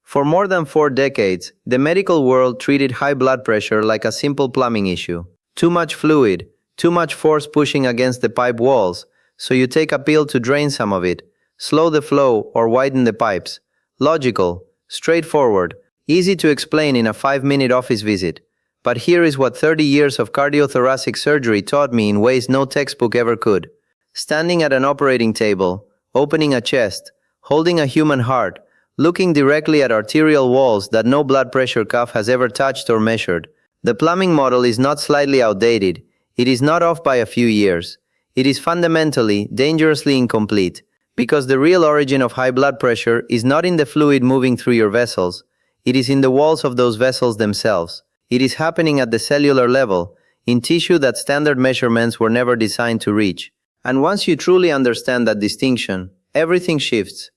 For more than 4 decades, the medical world treated high blood pressure like a simple plumbing issue. Too much fluid, too much force pushing against the pipe walls, so you take a pill to drain some of it, slow the flow or widen the pipes. Logical, straightforward, easy to explain in a 5-minute office visit. But here is what 30 years of cardiothoracic surgery taught me in ways no textbook ever could. Standing at an operating table, opening a chest, holding a human heart, looking directly at arterial walls that no blood pressure cuff has ever touched or measured. The plumbing model is not slightly outdated, it is not off by a few years. It is fundamentally, dangerously incomplete, because the real origin of high blood pressure is not in the fluid moving through your vessels, it is in the walls of those vessels themselves. It is happening at the cellular level, in tissue that standard measurements were never designed to reach. And once you truly understand that distinction, everything shifts.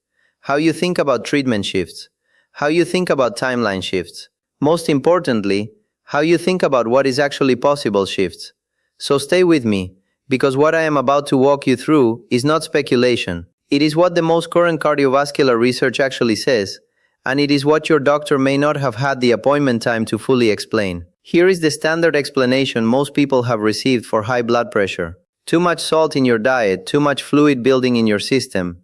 How you think about treatment shifts. How you think about timeline shifts. Most importantly, how you think about what is actually possible shifts. So stay with me, because what I am about to walk you through is not speculation. It is what the most current cardiovascular research actually says, and it is what your doctor may not have had the appointment time to fully explain. Here is the standard explanation most people have received for high blood pressure. Too much salt in your diet, too much fluid building in your system,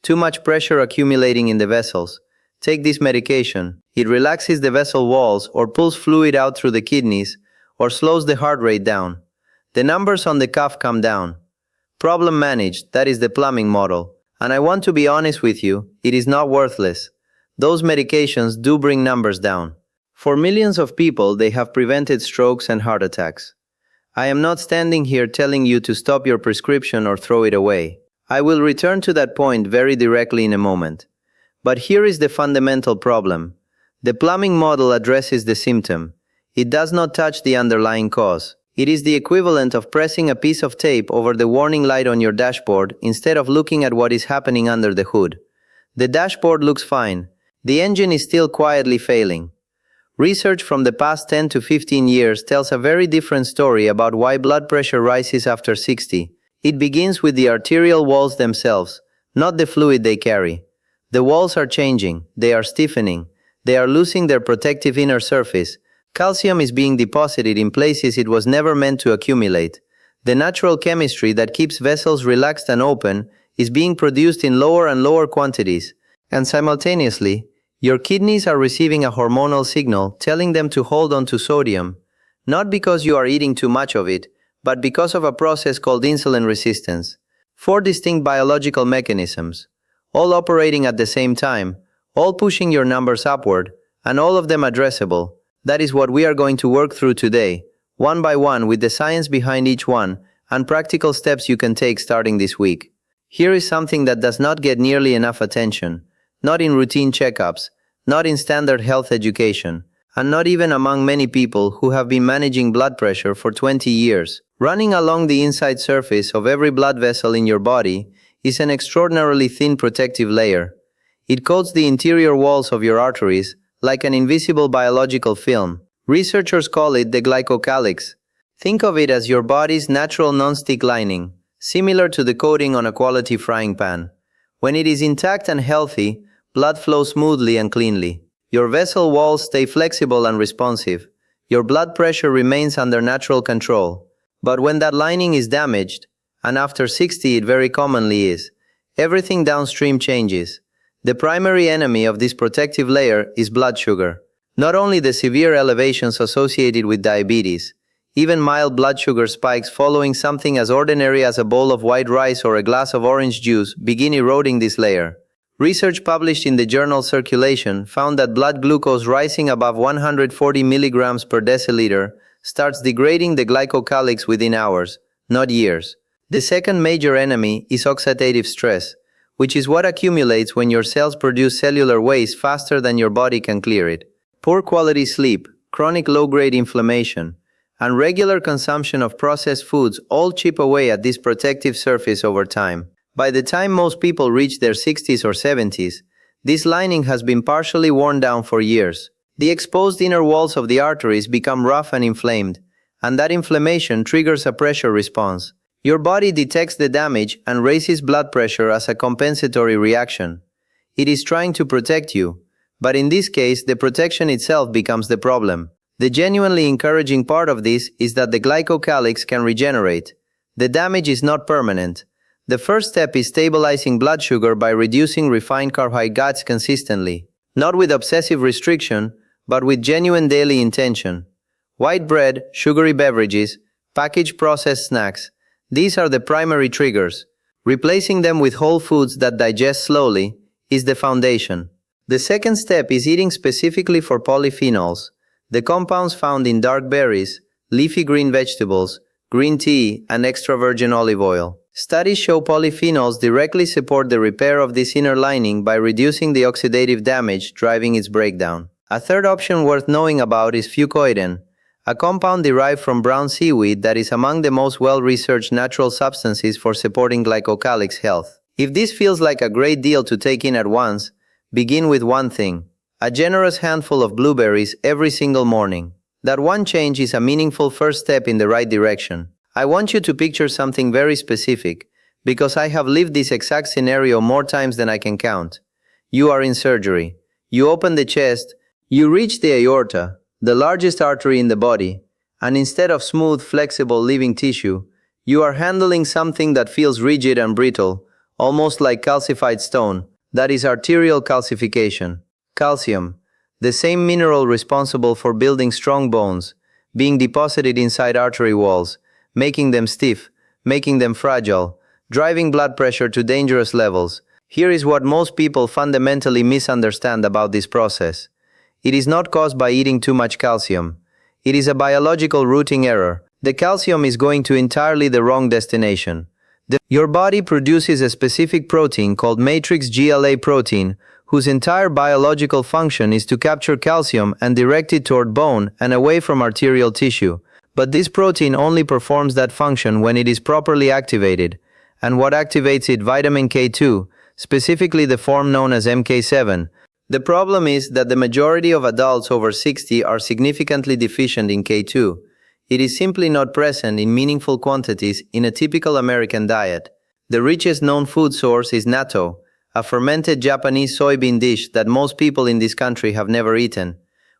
too much pressure accumulating in the vessels. Take this medication. It relaxes the vessel walls or pulls fluid out through the kidneys or slows the heart rate down. The numbers on the cuff come down. Problem managed, that is the plumbing model. And I want to be honest with you, it is not worthless. Those medications do bring numbers down. For millions of people, they have prevented strokes and heart attacks. I am not standing here telling you to stop your prescription or throw it away. I will return to that point very directly in a moment. But here is the fundamental problem. The plumbing model addresses the symptom. It does not touch the underlying cause. It is the equivalent of pressing a piece of tape over the warning light on your dashboard instead of looking at what is happening under the hood. The dashboard looks fine. The engine is still quietly failing. Research from the past 10 to 15 years tells a very different story about why blood pressure rises after 60. It begins with the arterial walls themselves, not the fluid they carry. The walls are changing, they are stiffening, they are losing their protective inner surface. Calcium is being deposited in places it was never meant to accumulate. The natural chemistry that keeps vessels relaxed and open is being produced in lower and lower quantities, and simultaneously, your kidneys are receiving a hormonal signal telling them to hold on to sodium, not because you are eating too much of it, but because of a process called insulin resistance. 4 distinct biological mechanisms, all operating at the same time, all pushing your numbers upward, and all of them addressable. That is what we are going to work through today, one by one with the science behind each one, and practical steps you can take starting this week. Here is something that does not get nearly enough attention, not in routine checkups, not in standard health education, and not even among many people who have been managing blood pressure for 20 years. Running along the inside surface of every blood vessel in your body is an extraordinarily thin protective layer. It coats the interior walls of your arteries like an invisible biological film. Researchers call it the glycocalyx. Think of it as your body's natural non-stick lining, similar to the coating on a quality frying pan. When it is intact and healthy, blood flows smoothly and cleanly. Your vessel walls stay flexible and responsive. Your blood pressure remains under natural control. But when that lining is damaged, and after 60 it very commonly is, everything downstream changes. The primary enemy of this protective layer is blood sugar. Not only the severe elevations associated with diabetes, even mild blood sugar spikes following something as ordinary as a bowl of white rice or a glass of orange juice begin eroding this layer. Research published in the journal Circulation found that blood glucose rising above 140 milligrams per deciliter starts degrading the glycocalyx within hours, not years. The second major enemy is oxidative stress, which is what accumulates when your cells produce cellular waste faster than your body can clear it. Poor quality sleep, chronic low-grade inflammation, and regular consumption of processed foods all chip away at this protective surface over time. By the time most people reach their 60s or 70s, this lining has been partially worn down for years. The exposed inner walls of the arteries become rough and inflamed, and that inflammation triggers a pressure response. Your body detects the damage and raises blood pressure as a compensatory reaction. It is trying to protect you, But in this case, the protection itself becomes the problem. The genuinely encouraging part of this is that the glycocalyx can regenerate. The damage is not permanent. The first step is stabilizing blood sugar by reducing refined carbohydrates consistently, not with obsessive restriction, but with genuine daily intention. White bread, sugary beverages, packaged processed snacks, these are the primary triggers. Replacing them with whole foods that digest slowly is the foundation. The second step is eating specifically for polyphenols, the compounds found in dark berries, leafy green vegetables, green tea, and extra virgin olive oil. Studies show polyphenols directly support the repair of this inner lining by reducing the oxidative damage driving its breakdown. A third option worth knowing about is fucoidan, a compound derived from brown seaweed that is among the most well-researched natural substances for supporting glycocalyx health. If this feels like a great deal to take in at once, begin with one thing: a generous handful of blueberries every single morning. That one change is a meaningful first step in the right direction. I want you to picture something very specific, because I have lived this exact scenario more times than I can count. You are in surgery. You open the chest, you reach the aorta, the largest artery in the body, and instead of smooth, flexible, living tissue, you are handling something that feels rigid and brittle, almost like calcified stone. That is arterial calcification. Calcium, the same mineral responsible for building strong bones, being deposited inside artery walls, making them stiff, making them fragile, driving blood pressure to dangerous levels. Here is what most people fundamentally misunderstand about this process. It is not caused by eating too much calcium. It is a biological routing error. The calcium is going to entirely the wrong destination. Your body produces a specific protein called matrix GLA protein, whose entire biological function is to capture calcium and direct it toward bone and away from arterial tissue. But this protein only performs that function when it is properly activated. And what activates it? Vitamin K2, specifically the form known as MK7. The problem is that the majority of adults over 60 are significantly deficient in K2. It is simply not present in meaningful quantities in a typical American diet. The richest known food source is natto, a fermented Japanese soybean dish that most people in this country have never eaten.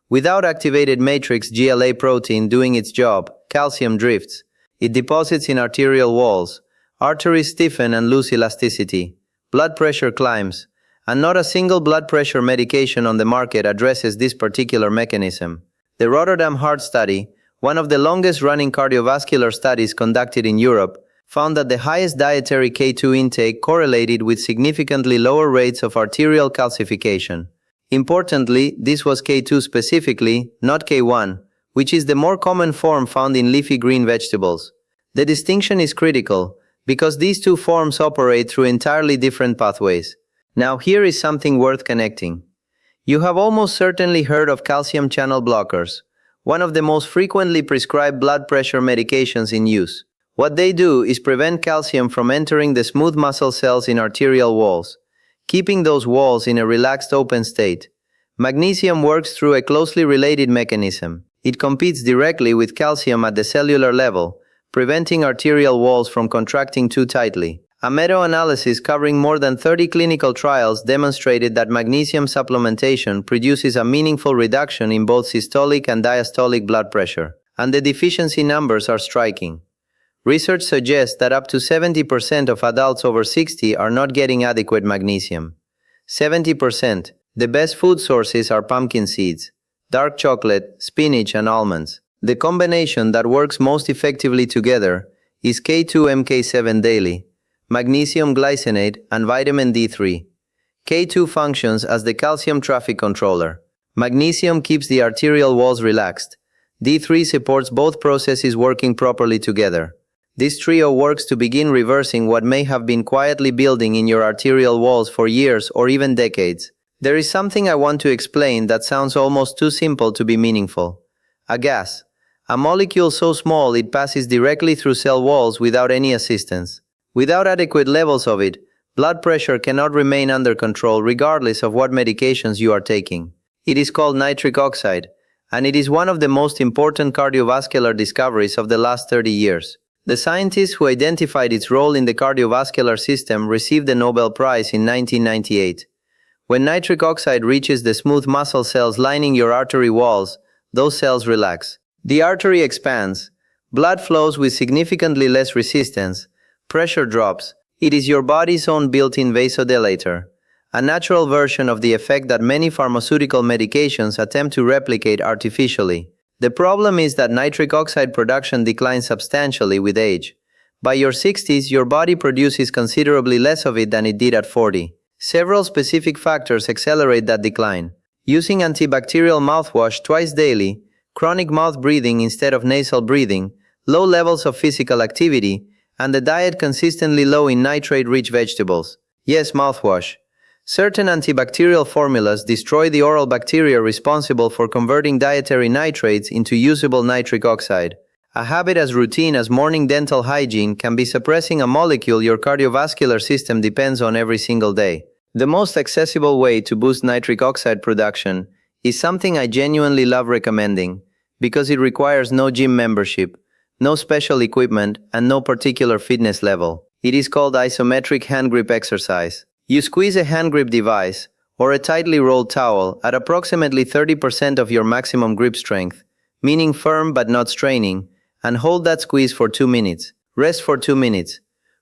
Without activated matrix GLA protein doing its job, calcium drifts. It deposits in arterial walls. Arteries stiffen and lose elasticity. Blood pressure climbs. And not a single blood pressure medication on the market addresses this particular mechanism. The Rotterdam Heart Study, one of the longest-running cardiovascular studies conducted in Europe, found that the highest dietary K2 intake correlated with significantly lower rates of arterial calcification. Importantly, this was K2 specifically, not K1, which is the more common form found in leafy green vegetables. The distinction is critical, because these two forms operate through entirely different pathways. Now here is something worth connecting. You have almost certainly heard of calcium channel blockers, one of the most frequently prescribed blood pressure medications in use. What they do is prevent calcium from entering the smooth muscle cells in arterial walls, keeping those walls in a relaxed open state. Magnesium works through a closely related mechanism. It competes directly with calcium at the cellular level, preventing arterial walls from contracting too tightly. A meta-analysis covering more than 30 clinical trials demonstrated that magnesium supplementation produces a meaningful reduction in both systolic and diastolic blood pressure, and the deficiency numbers are striking. Research suggests that up to 70% of adults over 60 are not getting adequate magnesium. 70%. The best food sources are pumpkin seeds, dark chocolate, spinach, and almonds. The combination that works most effectively together is K2-MK7 daily, magnesium glycinate, and vitamin D3. K2 functions as the calcium traffic controller. Magnesium keeps the arterial walls relaxed. D3 supports both processes working properly together. This trio works to begin reversing what may have been quietly building in your arterial walls for years or even decades. There is something I want to explain that sounds almost too simple to be meaningful. A gas. A molecule so small it passes directly through cell walls without any assistance. Without adequate levels of it, blood pressure cannot remain under control regardless of what medications you are taking. It is called nitric oxide, and it is one of the most important cardiovascular discoveries of the last 30 years. The scientists who identified its role in the cardiovascular system received the Nobel Prize in 1998. When nitric oxide reaches the smooth muscle cells lining your artery walls, those cells relax. The artery expands. Blood flows with significantly less resistance. Pressure drops. It is your body's own built-in vasodilator, a natural version of the effect that many pharmaceutical medications attempt to replicate artificially. The problem is that nitric oxide production declines substantially with age. By your 60s, your body produces considerably less of it than it did at 40. Several specific factors accelerate that decline. Using antibacterial mouthwash twice daily, chronic mouth breathing instead of nasal breathing, low levels of physical activity, and the diet consistently low in nitrate-rich vegetables. Yes, mouthwash. Certain antibacterial formulas destroy the oral bacteria responsible for converting dietary nitrates into usable nitric oxide. A habit as routine as morning dental hygiene can be suppressing a molecule your cardiovascular system depends on every single day. The most accessible way to boost nitric oxide production is something I genuinely love recommending, because it requires no gym membership, no special equipment, and no particular fitness level. It is called isometric hand grip exercise. You squeeze a hand grip device, or a tightly rolled towel, at approximately 30% of your maximum grip strength, meaning firm but not straining, and hold that squeeze for 2 minutes. Rest for 2 minutes.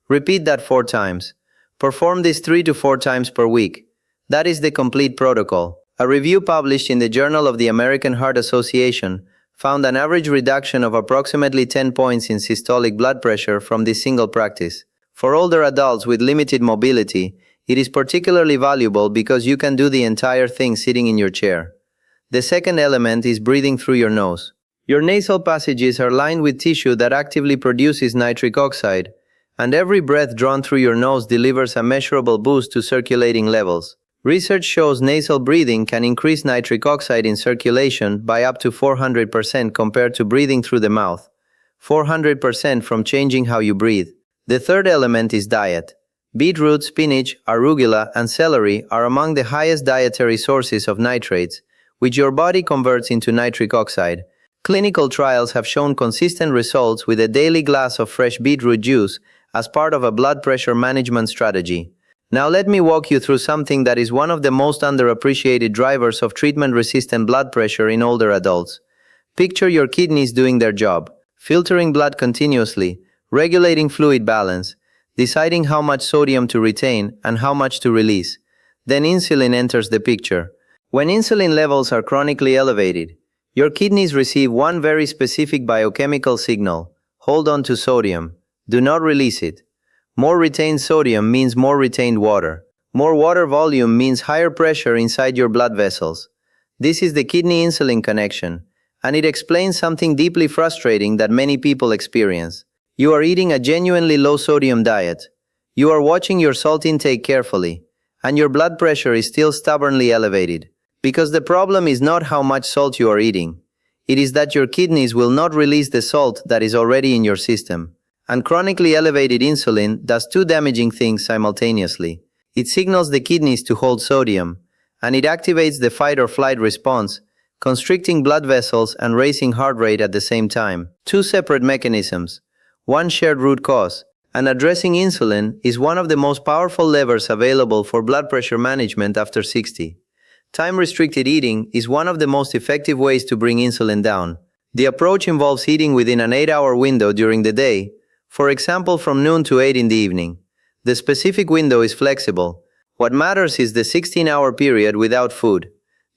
Repeat that 4 times. Perform this 3 to 4 times per week. That is the complete protocol. A review published in the Journal of the American Heart Association found an average reduction of approximately 10 points in systolic blood pressure from this single practice. For older adults with limited mobility, it is particularly valuable because you can do the entire thing sitting in your chair. The second element is breathing through your nose. Your nasal passages are lined with tissue that actively produces nitric oxide, and every breath drawn through your nose delivers a measurable boost to circulating levels. Research shows nasal breathing can increase nitric oxide in circulation by up to 400% compared to breathing through the mouth. 400% from changing how you breathe. The third element is diet. Beetroot, spinach, arugula, and celery are among the highest dietary sources of nitrates, which your body converts into nitric oxide. Clinical trials have shown consistent results with a daily glass of fresh beetroot juice as part of a blood pressure management strategy. Now let me walk you through something that is one of the most underappreciated drivers of treatment-resistant blood pressure in older adults. Picture your kidneys doing their job, filtering blood continuously, regulating fluid balance, deciding how much sodium to retain and how much to release. Then insulin enters the picture. When insulin levels are chronically elevated, your kidneys receive one very specific biochemical signal: hold on to sodium. Do not release it. More retained sodium means more retained water. More water volume means higher pressure inside your blood vessels. This is the kidney-insulin connection, and it explains something deeply frustrating that many people experience. You are eating a genuinely low-sodium diet. You are watching your salt intake carefully, and your blood pressure is still stubbornly elevated. Because the problem is not how much salt you are eating. It is that your kidneys will not release the salt that is already in your system. And chronically elevated insulin does two damaging things simultaneously. It signals the kidneys to hold sodium, and it activates the fight or flight response, constricting blood vessels and raising heart rate at the same time. Two separate mechanisms. One shared root cause, and addressing insulin is one of the most powerful levers available for blood pressure management after 60. Time-restricted eating is one of the most effective ways to bring insulin down. The approach involves eating within an 8-hour window during the day, for example from noon to 8 in the evening. The specific window is flexible. What matters is the 16-hour period without food.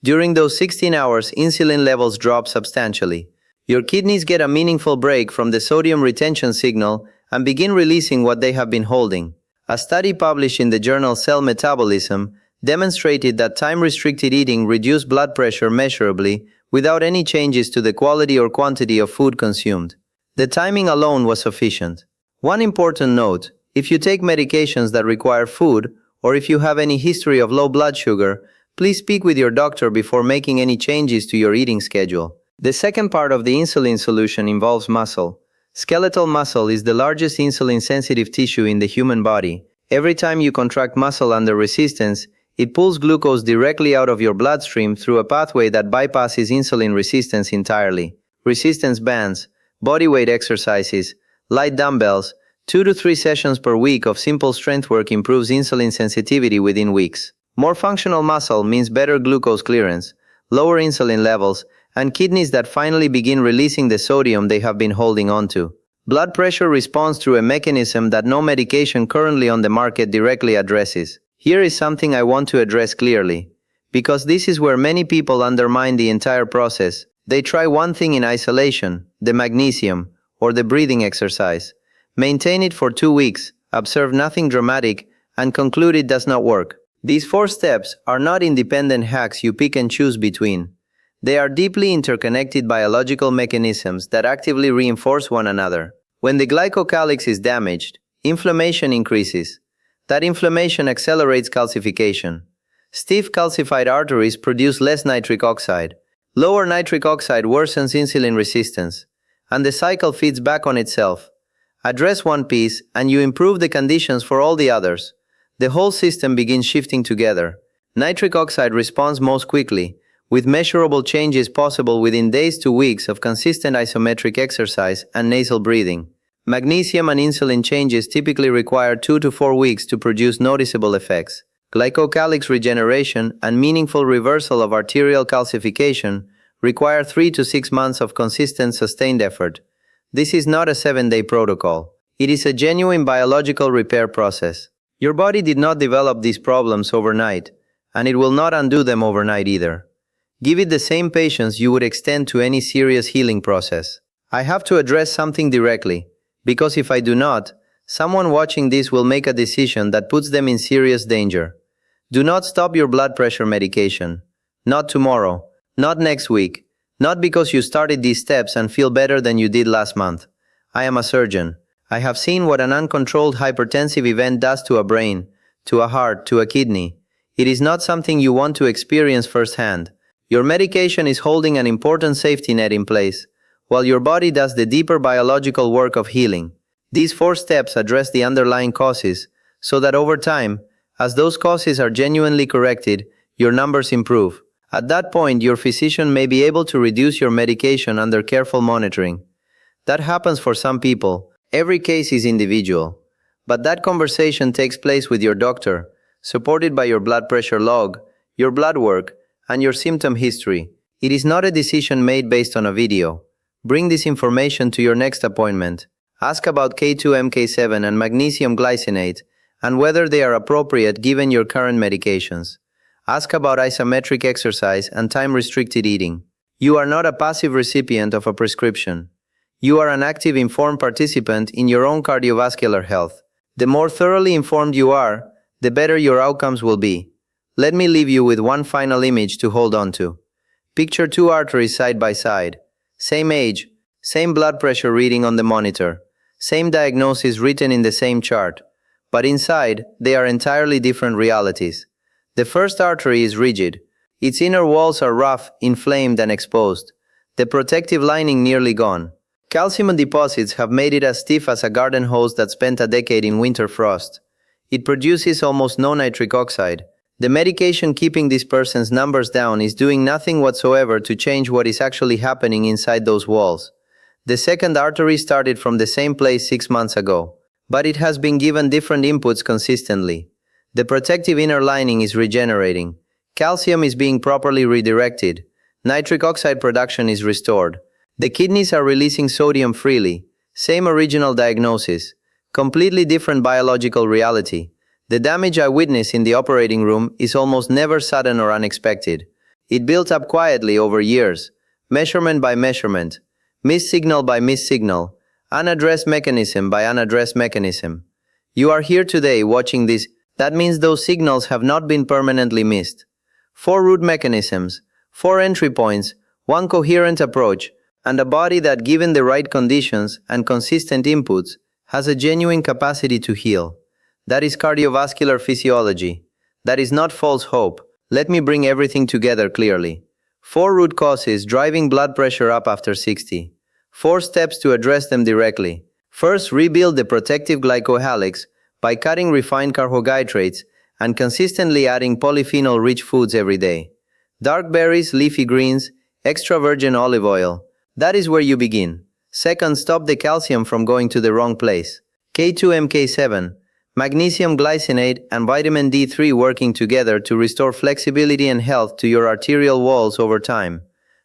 During those 16 hours, insulin levels drop substantially. Your kidneys get a meaningful break from the sodium retention signal and begin releasing what they have been holding. A study published in the journal Cell Metabolism demonstrated that time-restricted eating reduced blood pressure measurably without any changes to the quality or quantity of food consumed. The timing alone was sufficient. One important note: if you take medications that require food, or if you have any history of low blood sugar, please speak with your doctor before making any changes to your eating schedule. The second part of the insulin solution involves muscle. Skeletal muscle is the largest insulin-sensitive tissue in the human body. Every time you contract muscle under resistance, it pulls glucose directly out of your bloodstream through a pathway that bypasses insulin resistance entirely. Resistance bands, bodyweight exercises, light dumbbells, 2 to 3 sessions per week of simple strength work improves insulin sensitivity within weeks. More functional muscle means better glucose clearance, lower insulin levels, and kidneys that finally begin releasing the sodium they have been holding onto. Blood pressure responds through a mechanism that no medication currently on the market directly addresses. Here is something I want to address clearly, because this is where many people undermine the entire process. They try one thing in isolation, the magnesium, or the breathing exercise. Maintain it for 2 weeks, observe nothing dramatic, and conclude it does not work. These 4 steps are not independent hacks you pick and choose between. They are deeply interconnected biological mechanisms that actively reinforce one another. When the glycocalyx is damaged, inflammation increases. That inflammation accelerates calcification. Stiff calcified arteries produce less nitric oxide. Lower nitric oxide worsens insulin resistance. And the cycle feeds back on itself. Address one piece, and you improve the conditions for all the others. The whole system begins shifting together. Nitric oxide responds most quickly, with measurable changes possible within days to weeks of consistent isometric exercise and nasal breathing. Magnesium and insulin changes typically require 2 to 4 weeks to produce noticeable effects. Glycocalyx regeneration and meaningful reversal of arterial calcification require 3 to 6 months of consistent, sustained effort. This is not a 7-day protocol. It is a genuine biological repair process. Your body did not develop these problems overnight, and it will not undo them overnight either. Give it the same patience you would extend to any serious healing process. I have to address something directly, because if I do not, someone watching this will make a decision that puts them in serious danger. Do not stop your blood pressure medication. Not tomorrow, not next week, not because you started these steps and feel better than you did last month. I am a surgeon. I have seen what an uncontrolled hypertensive event does to a brain, to a heart, to a kidney. It is not something you want to experience firsthand. Your medication is holding an important safety net in place, while your body does the deeper biological work of healing. These 4 steps address the underlying causes, so that over time, as those causes are genuinely corrected, your numbers improve. At that point, your physician may be able to reduce your medication under careful monitoring. That happens for some people. Every case is individual. But that conversation takes place with your doctor, supported by your blood pressure log, your blood work, and your symptom history. It is not a decision made based on a video. Bring this information to your next appointment. Ask about K2-MK7 and magnesium glycinate, and whether they are appropriate given your current medications. Ask about isometric exercise and time-restricted eating. You are not a passive recipient of a prescription. You are an active, informed participant in your own cardiovascular health. The more thoroughly informed you are, the better your outcomes will be. Let me leave you with one final image to hold on to. Picture 2 arteries side by side. Same age, same blood pressure reading on the monitor, same diagnosis written in the same chart. But inside, they are entirely different realities. The first artery is rigid. Its inner walls are rough, inflamed, and exposed. The protective lining nearly gone. Calcium deposits have made it as stiff as a garden hose that spent a decade in winter frost. It produces almost no nitric oxide. The medication keeping this person's numbers down is doing nothing whatsoever to change what is actually happening inside those walls. The second artery started from the same place 6 months ago, but it has been given different inputs consistently. The protective inner lining is regenerating. Calcium is being properly redirected. Nitric oxide production is restored. The kidneys are releasing sodium freely. Same original diagnosis. Completely different biological reality. The damage I witness in the operating room is almost never sudden or unexpected. It built up quietly over years, measurement by measurement, missed signal by missed signal, unaddressed mechanism by unaddressed mechanism. You are here today watching this. That means those signals have not been permanently missed. 4 root mechanisms, 4 entry points, 1 coherent approach, and a body that, given the right conditions and consistent inputs, has a genuine capacity to heal. That is cardiovascular physiology. That is not false hope. Let me bring everything together clearly. 4 root causes driving blood pressure up after 60. 4 steps to address them directly. First, rebuild the protective glycocalyx by cutting refined carbohydrates and consistently adding polyphenol-rich foods every day. Dark berries, leafy greens, extra virgin olive oil. That is where you begin. Second, stop the calcium from going to the wrong place. K2-MK7, Magnesium glycinate and vitamin D3 working together to restore flexibility and health to your arterial walls over time.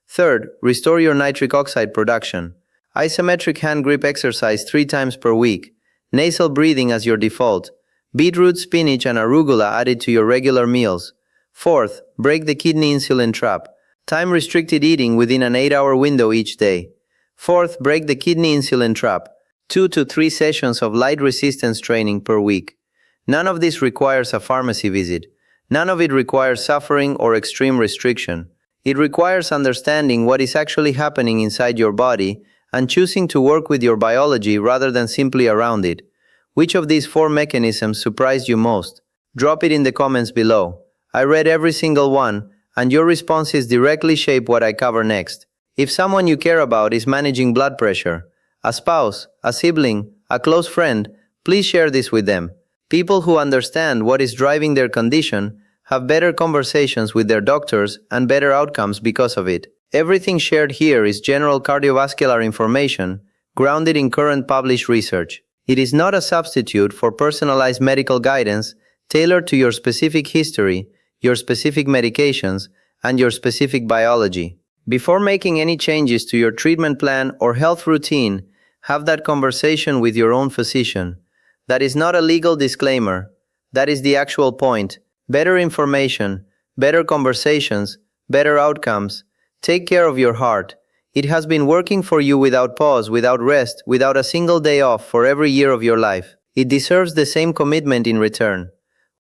Third, restore your nitric oxide production. Isometric hand grip exercise 3 times per week. Nasal breathing as your default. Beetroot, spinach, and arugula added to your regular meals. Fourth, break the kidney insulin trap. Time-restricted eating within an 8-hour window each day. Fourth, break the kidney insulin trap. 2 to 3 sessions of light resistance training per week. None of this requires a pharmacy visit. None of it requires suffering or extreme restriction. It requires understanding what is actually happening inside your body and choosing to work with your biology rather than simply around it. Which of these 4 mechanisms surprised you most? Drop it in the comments below. I read every single one, and your responses directly shape what I cover next. If someone you care about is managing blood pressure, a spouse, a sibling, a close friend, please share this with them. People who understand what is driving their condition have better conversations with their doctors and better outcomes because of it. Everything shared here is general cardiovascular information, grounded in current published research. It is not a substitute for personalized medical guidance tailored to your specific history, your specific medications, and your specific biology. Before making any changes to your treatment plan or health routine, have that conversation with your own physician. That is not a legal disclaimer. That is the actual point. Better information, better conversations, better outcomes. Take care of your heart. It has been working for you without pause, without rest, without a single day off for every year of your life. It deserves the same commitment in return.